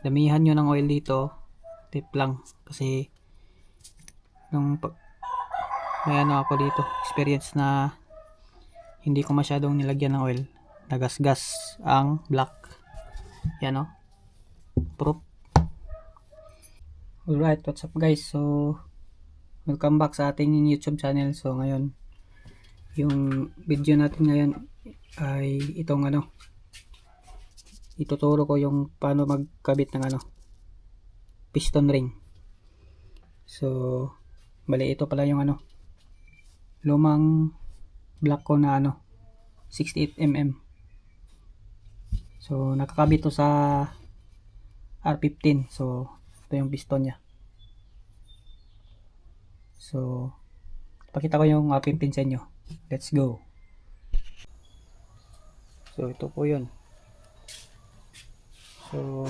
damihan nyo ng oil dito, tip lang, kasi nung may ano ako dito, experience na hindi ko masyadong nilagyan ng oil, nagasgas ang black. Yan o, proof. Alright, what's up guys? So welcome back sa ating YouTube channel. So ngayon, yung video natin ngayon ay itong ano, ituturo ko yung paano magkabit ng ano, piston ring. So bali, ito pala yung ano, lumang black ko na ano, 68mm. So nakakabit to sa R15. So ito yung piston nya. So pakita ko yung R15 sa inyo. Let's go. So ito po yun. So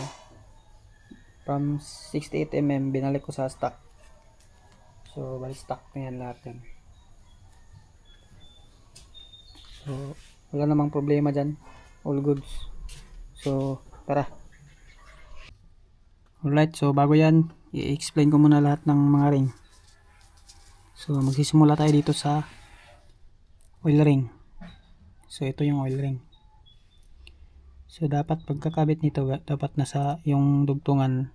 from 68mm binalik ko sa stock. So bali stock na yan lahat yan. So wala namang problema dyan, all goods. So tara. Alright, so bago yan, i-explain ko muna lahat ng mga ring. So magsisimula tayo dito sa oil ring. So ito yung oil ring. So dapat pagkakabit nito, dapat nasa yung dugtungan,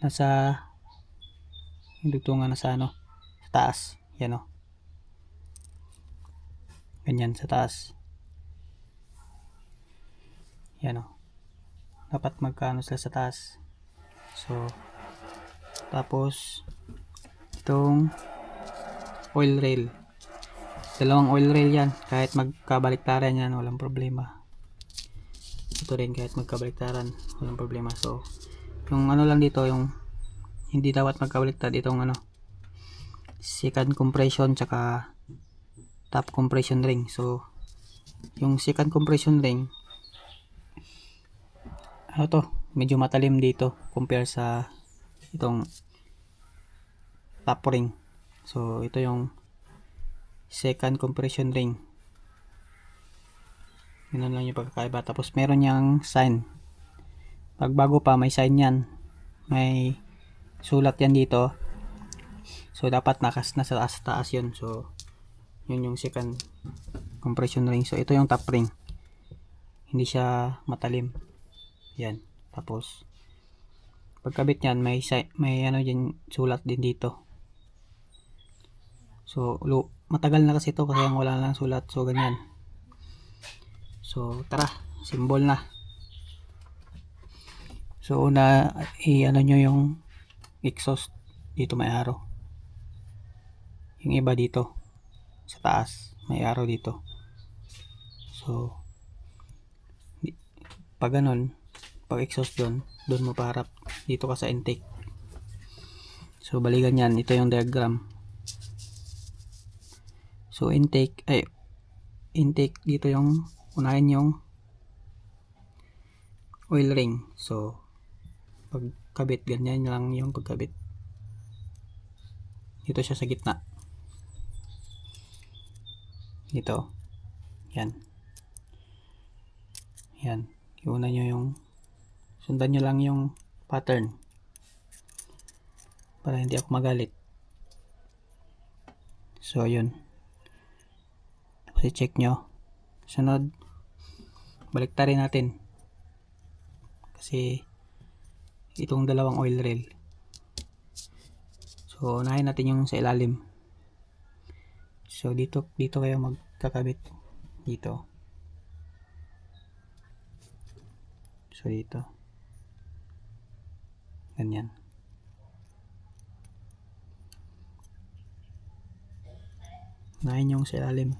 nasa yung dugtungan nasa ano, sa taas. Yan o, ganyan sa taas. Yan o, dapat magkano sila sa taas. So tapos itong oil rail, dalawang oil rail yan, kahit magkabaliktaran yan walang problema. Ito rin kahit magkabaliktaran walang problema. So yung ano lang dito, yung hindi dapat magkabaliktad, itong ano, second compression tsaka top compression ring. So yung second compression ring, ano to, medyo matalim dito compare sa itong top ring. So ito yung second compression ring. Yun lang yung pagkakaiba. Tapos meron niyang sign. Pag bago pa, may sign yan, may sulat yan dito. So dapat nasa taas yun. So yun yung second compression ring. So ito yung top ring, hindi siya matalim. Yan. Tapos pagkabit nyan, may ano din, sulat din dito. So matagal na kasi ito, kasi wala lang sulat. So ganyan. So tara, symbol na. So una, i-ano nyo yung exhaust dito, may arrow. Yung iba dito sa taas may arrow dito. So pag ganun, pag exhaust doon mo paharap, dito ka sa intake. So balikan yan, ito yung diagram. So intake dito yung unahin yung oil ring. So pagkabit, ganyan lang yung pagkabit. Dito siya sa gitna, dito, yan yan. Iuna nyo yung, sundan nyo lang yung pattern para hindi ako magalit. So yun, tapos i-check nyo. Sunod, baliktarin natin, kasi itong dalawang oil rail. So unahin natin yung sa ilalim. So dito kayo magkakabit dito. So dito, ganyan. Unahin yung sa ilalim.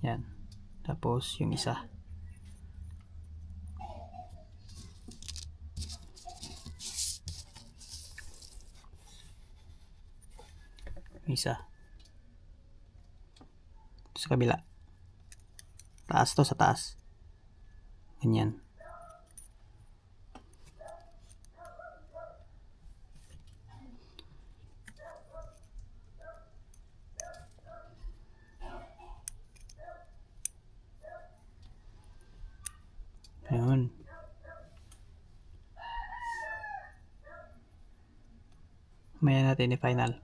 Yan. Tapos yung isa. Isa. Ito sa kabila. Taas to, sa taas. Ganyan. maya natin i-final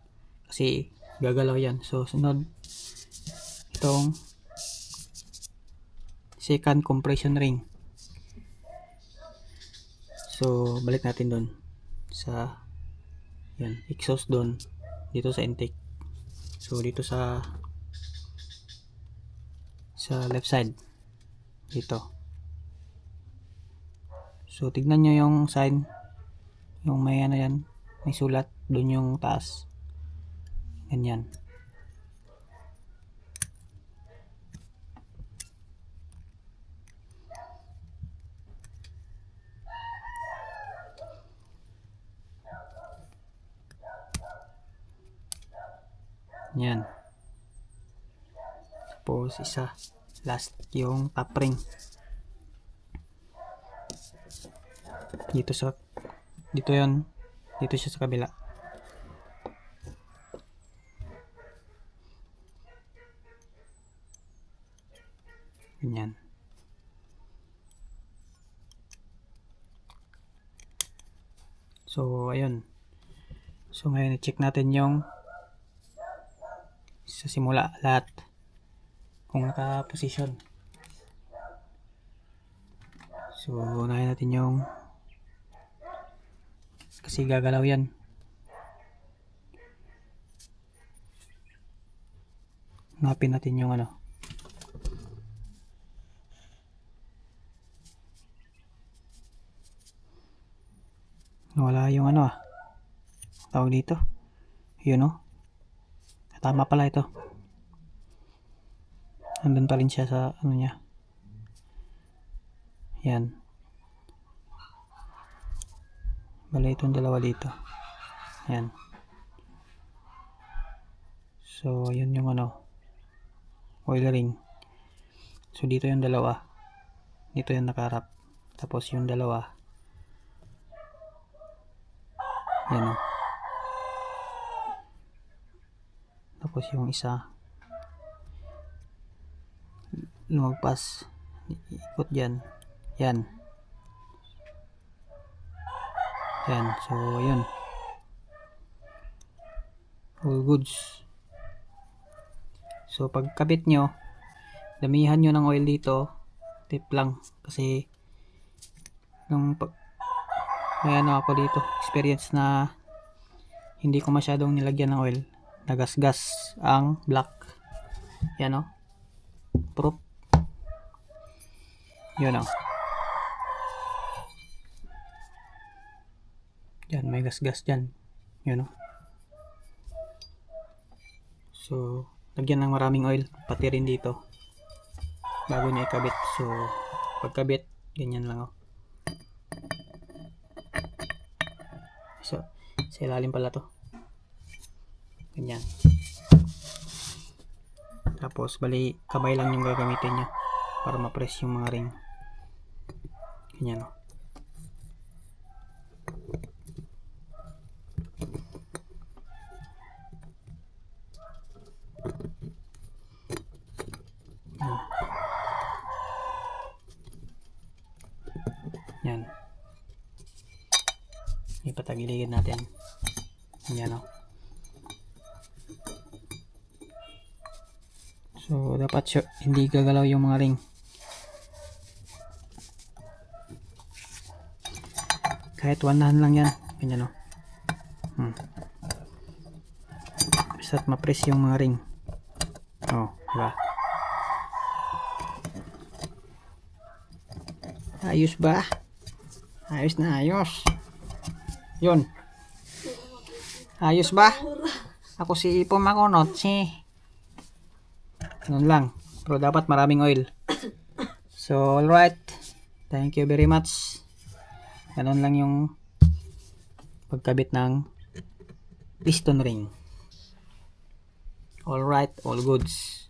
kasi gagalaw yan. So sunod itong second compression ring. So balik natin doon sa yan, exhaust doon dito sa intake. So dito sa left side dito. So tignan nyo yung sign, yung may ano yan, may sulat doon yung taas, ganyan. Yan. Tapos isa last yung top ring dito yon, dito siya sa kabila. Ganyan. So ayun, so ngayon i-check natin yung sa simula lahat kung naka-position. So unahin natin yung, kasi gagalaw yan. Hanapin natin yung ano, wala yung ano tawag dito, yun o, tama pala ito, nandun pa rin siya sa ano niya, yan. Bala itong dalawa dito, yan. So yun yung ano, oil ring. So dito yung dalawa, dito yung nakaharap, tapos yung dalawa yan o, tapos yung isa lumagpas, ikot dyan, yan. Yan, so yun, all goods. So pagkabit nyo, damihan nyo ng oil dito, tip lang, kasi nung may ano ako dito, experience na hindi ko masyadong nilagyan ng oil, nagasgas ang black, yan o, proof, yun o. Yan, may gasgas dyan. Yun o. So, lagyan ng maraming oil. Pati rin dito. Bago niya ikabit. So, pagkabit, ganyan lang o. So, sa ilalim pala to. Ganyan. Tapos, bali, kamay lang yung gagamitin nyo para ma-press yung mga ring. Ganyan o. Yan. Ipatagilihin natin. Yan o. So, dapat hindi gagalaw yung mga ring. Kahit wanahan lang yan. Ganyan o. Basta't ma-press yung mga ring. O, diba? Ayos ba? Ayos na ayos. Yun. Ayos ba? Ako si Ipo Makunot. Ganun lang. Pero dapat maraming oil. So, alright. Thank you very much. Ganun lang yung pagkabit ng piston ring. Alright, all goods.